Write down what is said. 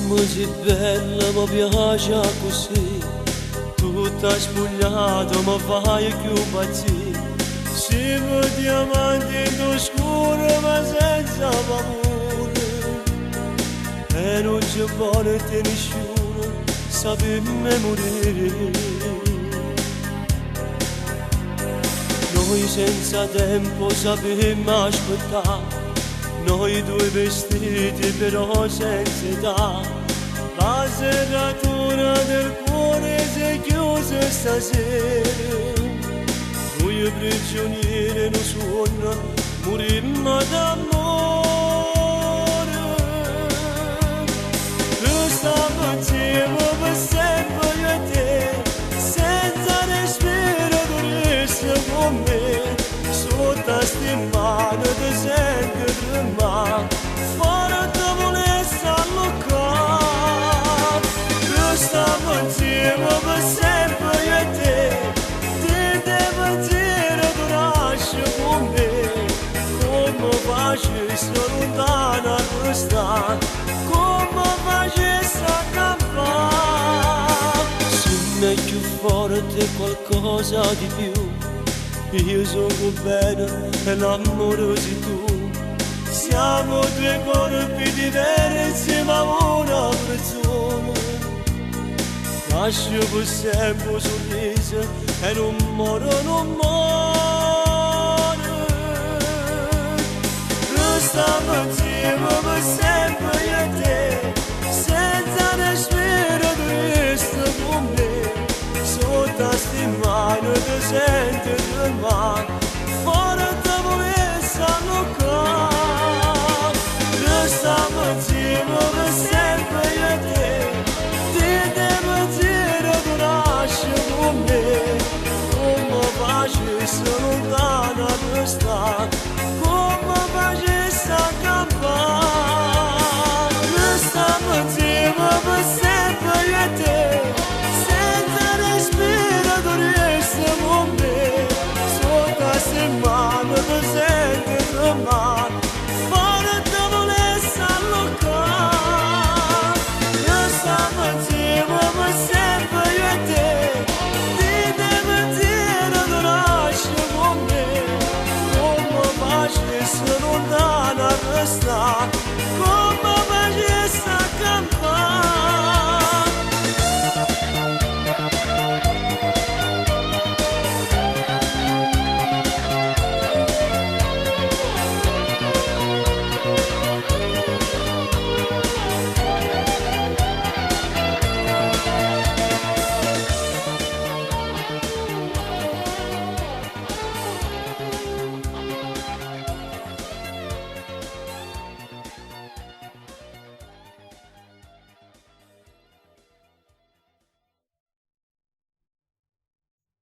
così bella ma piace così, tutta spogliata ma fai più impazzire. Siamo diamanti in oscuro ma senza paura, e non ci vuole nessuno, sappiamo morire. Noi senza tempo sappiamo aspettare, noi due vestiti però senza età. La serratura del cuore si è chiusa stasera, noi prigionieri non suona, morimmo d'amore. Noi stiamo insieme per sempre io e te, senza respiro tu resti con me, sotto sti mani ti sento tremare, fuori ti volessi alloccare. Noi stiamo insieme per sempre io e te, ti devo dire tu lasci con me, come facessi lontana a restare, come facessi a campare. Se mi è più forte qualcosa di più, io sono bene e l'amore sei tu. Siamo due corpi diversi ma una persona, lascio per sempre un sorriso e non muore, non muore. Noi stiamo insieme per sempre io e te, senza respiro tu resti con me, sotto sti mani ti senti tremare,